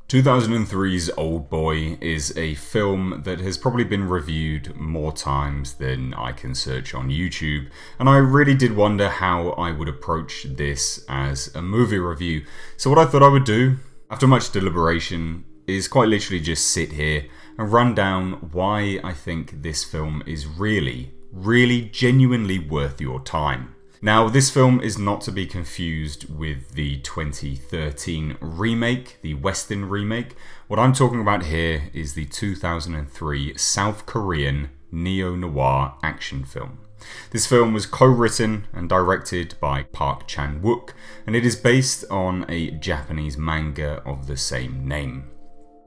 2003's Oldboy is a film that has probably been reviewed more times than I can search on YouTube, and I really did wonder how I would approach this as a movie review. So what I thought I would do, after much deliberation, is quite literally just sit here and run down why I think this film is really genuinely worth your time. Now, this film is not to be confused with the 2013 remake, the Western remake. What I'm talking about here is the 2003 South Korean neo-noir action film. This film was co-written and directed by Park Chan-wook, and it is based on a Japanese manga of the same name.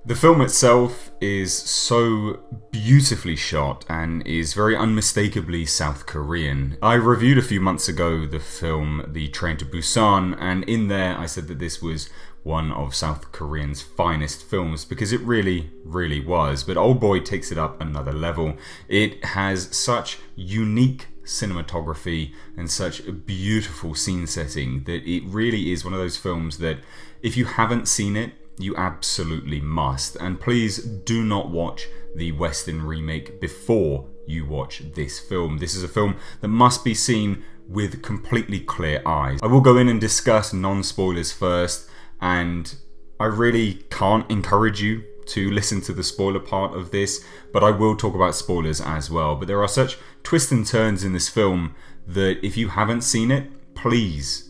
The film itself is so beautifully shot and is very unmistakably South Korean. I reviewed a few months ago the film The Train to Busan, and in there I said that this was one of South Korean's finest films, because it really was. But Oldboy takes it up another level. It has such unique cinematography and such a beautiful scene setting that it really is one of those films that if you haven't seen it, you absolutely must. And please do not watch the Western remake before you watch this film. This is a film that must be seen with completely clear eyes. I will go in and discuss non-spoilers first, and I really can't encourage you to listen to the spoiler part of this, but I will talk about spoilers as well. But there are such twists and turns in this film that if you haven't seen it, please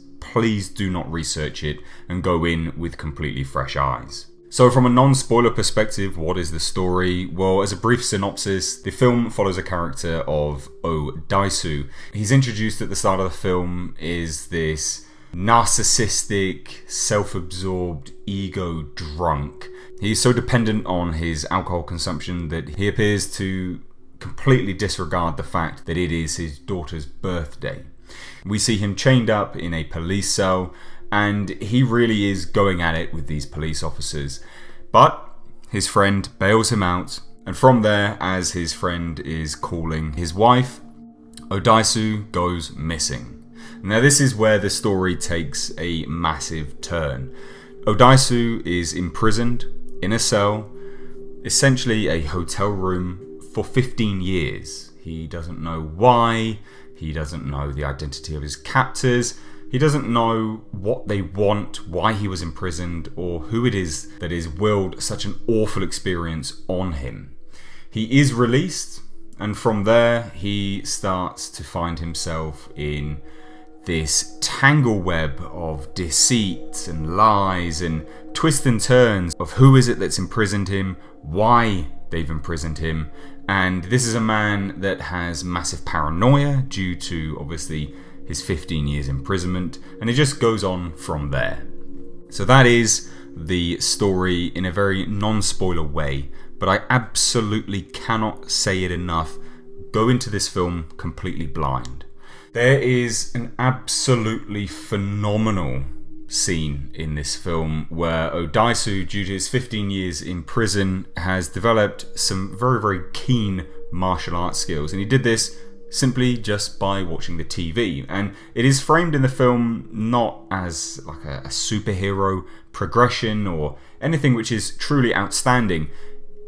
do not research it and go in with completely fresh eyes. So from a non-spoiler perspective, what is the story? Well, as a brief synopsis, the film follows a character of Daisu. He's introduced at the start of the film is this narcissistic, self-absorbed, ego drunk. He's so dependent on his alcohol consumption that he appears to completely disregard the fact that it is his daughter's birthday. We see him chained up in a police cell, and he really is going at it with these police officers. But his friend bails him out, and from there, as his friend is calling his wife, Daisu goes missing. Now this is where the story takes a massive turn. Daisu is imprisoned in a cell, essentially a hotel room, for 15 years. He doesn't know why. He doesn't know the identity of his captors. He doesn't know what they want, why he was imprisoned, or who it is that has willed such an awful experience on him. He is released, and from there he starts to find himself in this tangle web of deceit and lies and twists and turns of who is it that's imprisoned him, why they've imprisoned him. And this is a man that has massive paranoia due to obviously his 15 years imprisonment, and it just goes on from there. So that is the story in a very non-spoiler way, but I absolutely cannot say it enough. Go into this film completely blind. There is an absolutely phenomenal scene in this film where Daisu, due to his 15 years in prison, has developed some very keen martial arts skills, and he did this simply just by watching the TV. And it is framed in the film not as like a superhero progression or anything which is truly outstanding.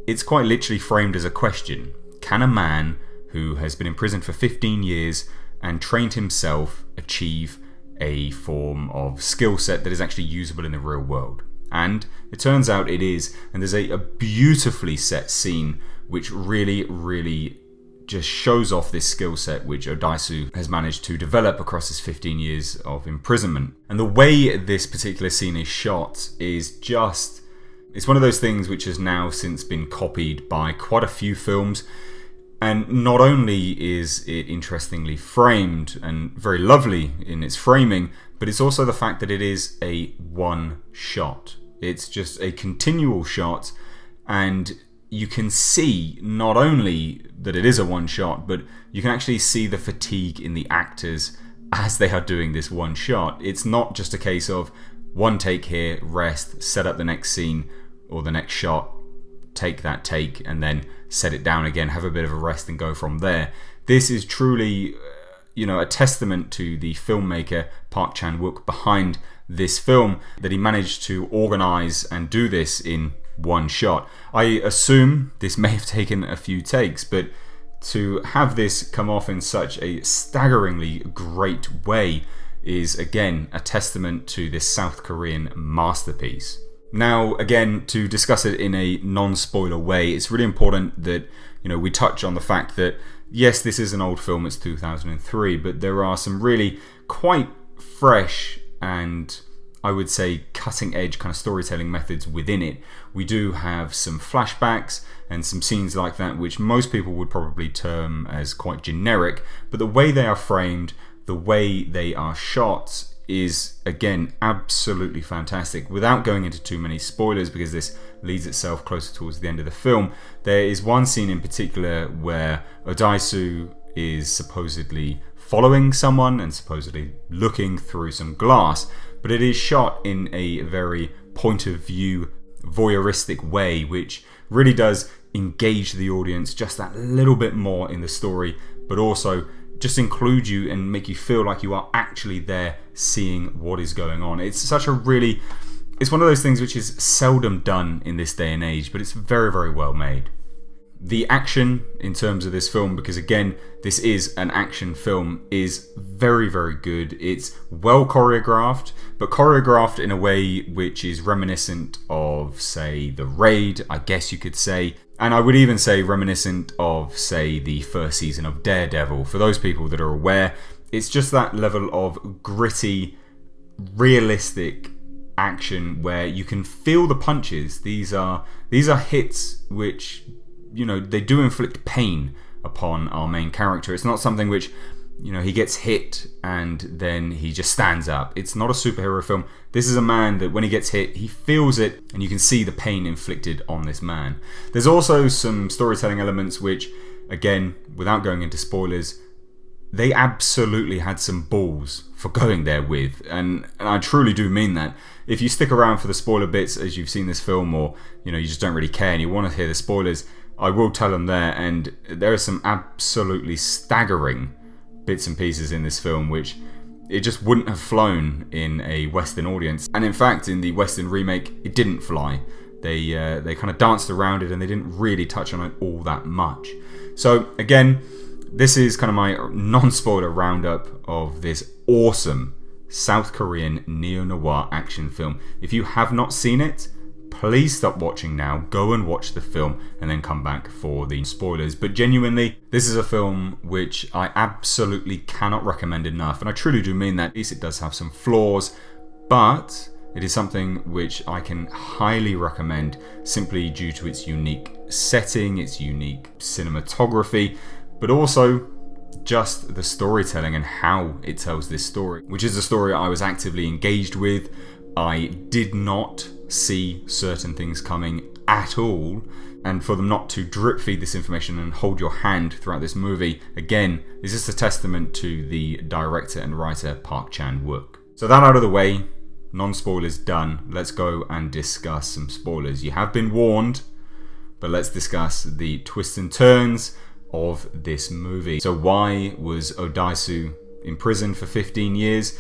It's quite literally framed as a question. Can a man who has been in prison for 15 years and trained himself achieve a form of skill set that is actually usable in the real world? And it turns out it is, and there's a beautifully set scene which really just shows off this skill set which Daisu has managed to develop across his 15 years of imprisonment. And the way this particular scene is shot is just, it's one of those things which has now since been copied by quite a few films. And not only is it interestingly framed and very lovely in its framing, but it's also the fact that it is a one shot. It's just a continual shot, and you can see not only that it is a one shot, but you can actually see the fatigue in the actors as they are doing this one shot. It's not just a case of one take here, rest, set up the next scene or the next shot, take that take, and then set it down again, have a bit of a rest and go from there. This is truly, a testament to the filmmaker Park Chan-wook behind this film that he managed to organise and do this in one shot. I assume this may have taken a few takes, but to have this come off in such a staggeringly great way is again a testament to this South Korean masterpiece. Now, again, to discuss it in a non-spoiler way, it's really important that we touch on the fact that yes, this is an old film, it's 2003, but there are some really quite fresh and I would say cutting edge kind of storytelling methods within it. We do have some flashbacks and some scenes like that which most people would probably term as quite generic, but the way they are framed, the way they are shot is again absolutely fantastic. Without going into too many spoilers, because this leads itself closer towards the end of the film, there is one scene in particular where Odaisu is supposedly following someone and supposedly looking through some glass, but it is shot in a very point of view voyeuristic way, which really does engage the audience just that little bit more in the story, but also just include you and make you feel like you are actually there seeing what is going on. It's one of those things which is seldom done in this day and age, but it's very, very well made. The action in terms of this film, because again, this is an action film, is very, very good. It's well choreographed, but choreographed in a way which is reminiscent of, say, The Raid, I guess you could say. And I would even say reminiscent of, say, the first season of Daredevil. For those people that are aware, it's just that level of gritty, realistic action where you can feel the punches. These are hits which, they do inflict pain upon our main character. It's not something which, he gets hit and then he just stands up. It's not a superhero film. This is a man that when he gets hit, he feels it and you can see the pain inflicted on this man. There's also some storytelling elements which, again, without going into spoilers, they absolutely had some balls for going there with. And I truly do mean that. If you stick around for the spoiler bits as you've seen this film, or, you just don't really care and you want to hear the spoilers, I will tell them there. And there are some absolutely staggering bits and pieces in this film which it just wouldn't have flown in a Western audience. And in fact, in the Western remake, it didn't fly. They kind of danced around it and they didn't really touch on it all that much. So again, this is kind of my non-spoiler roundup of this awesome South Korean neo-noir action film. If you have not seen it, please stop watching now, go and watch the film, and then come back for the spoilers. But genuinely, this is a film which I absolutely cannot recommend enough, and I truly do mean that. At least it does have some flaws, but it is something which I can highly recommend simply due to its unique setting, its unique cinematography, but also just the storytelling and how it tells this story, which is a story I was actively engaged with. I did not see certain things coming at all, and for them not to drip feed this information and hold your hand throughout this movie, again, is just a testament to the director and writer Park Chan-wook. So that out of the way, non-spoilers done, let's go and discuss some spoilers. You have been warned, but let's discuss the twists and turns of this movie. So why was Odaisu in prison for 15 years?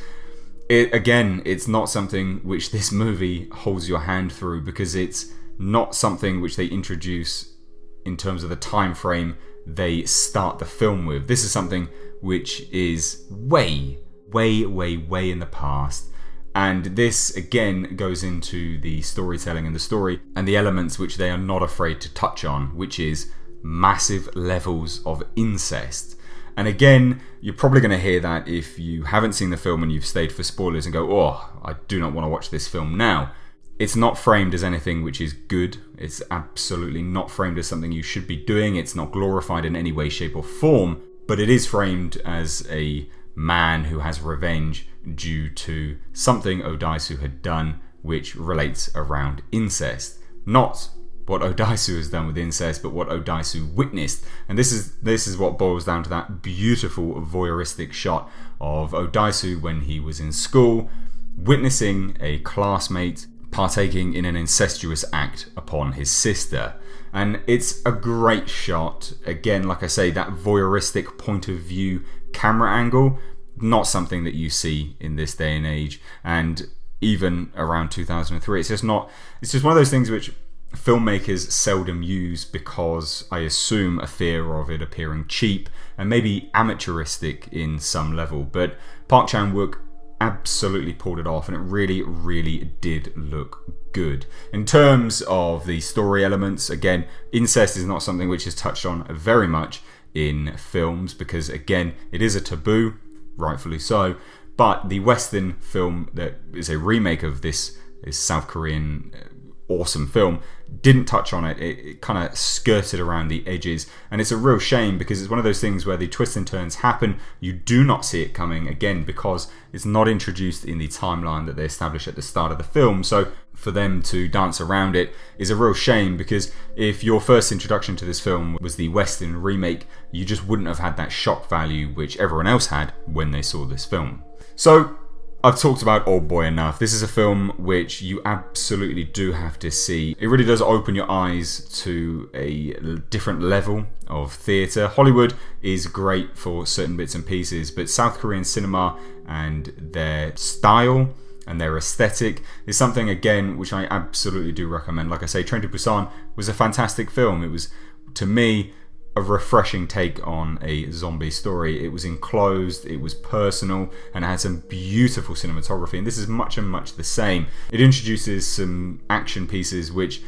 It's not something which this movie holds your hand through, because it's not something which they introduce in terms of the time frame they start the film with. This is something which is way in the past. And this again goes into the storytelling and the story and the elements which they are not afraid to touch on, which is massive levels of incest. And again, you're probably going to hear that if you haven't seen the film and you've stayed for spoilers and go, oh, I do not want to watch this film now. It's not framed as anything which is good. It's absolutely not framed as something you should be doing. It's not glorified in any way, shape or form, but it is framed as a man who has revenge due to something Odaisu had done which relates around incest. Not what Odaisu has done with incest, but what Odaisu witnessed. And this is what boils down to that beautiful voyeuristic shot of Odaisu when he was in school, witnessing a classmate partaking in an incestuous act upon his sister. And it's a great shot. Again, like I say, that voyeuristic point of view camera angle, not something that you see in this day and age. And even around 2003. It's just one of those things which filmmakers seldom use because I assume a fear of it appearing cheap and maybe amateuristic in some level. But Park Chan-wook absolutely pulled it off, and it really, really did look good. In terms of the story elements, again, incest is not something which is touched on very much in films because, again, it is a taboo, rightfully so. But the Western film that is a remake of this South Korean awesome film didn't touch on it. It kind of skirted around the edges, and it's a real shame because it's one of those things where the twists and turns happen, you do not see it coming, again because it's not introduced in the timeline that they establish at the start of the film. So for them to dance around it is a real shame, because if your first introduction to this film was the Western remake, you just wouldn't have had that shock value which everyone else had when they saw this film. So I've talked about Oldboy enough. This is a film which you absolutely do have to see. It really does open your eyes to a different level of theatre. Hollywood is great for certain bits and pieces, but South Korean cinema and their style and their aesthetic is something, again, which I absolutely do recommend. Like I say, Train to Busan was a fantastic film. It was, to me, a refreshing take on a zombie story. It was enclosed, it was personal, and it had some beautiful cinematography, and this is much the same. It introduces some action pieces which,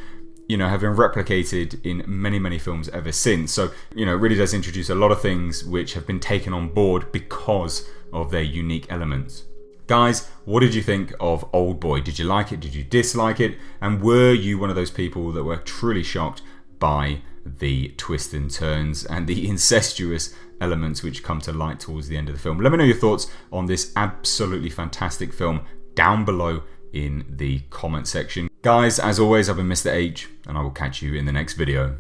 you know, have been replicated in many films ever since. So, you know, it really does introduce a lot of things which have been taken on board because of their unique elements. Guys, what did you think of Oldboy? Did you like it? Did you dislike it? And were you one of those people that were truly shocked by the twists and turns and the incestuous elements which come to light towards the end of the film? Let me know your thoughts on this absolutely fantastic film down below in the comment section. Guys, as always, I've been Mr. H, and I will catch you in the next video.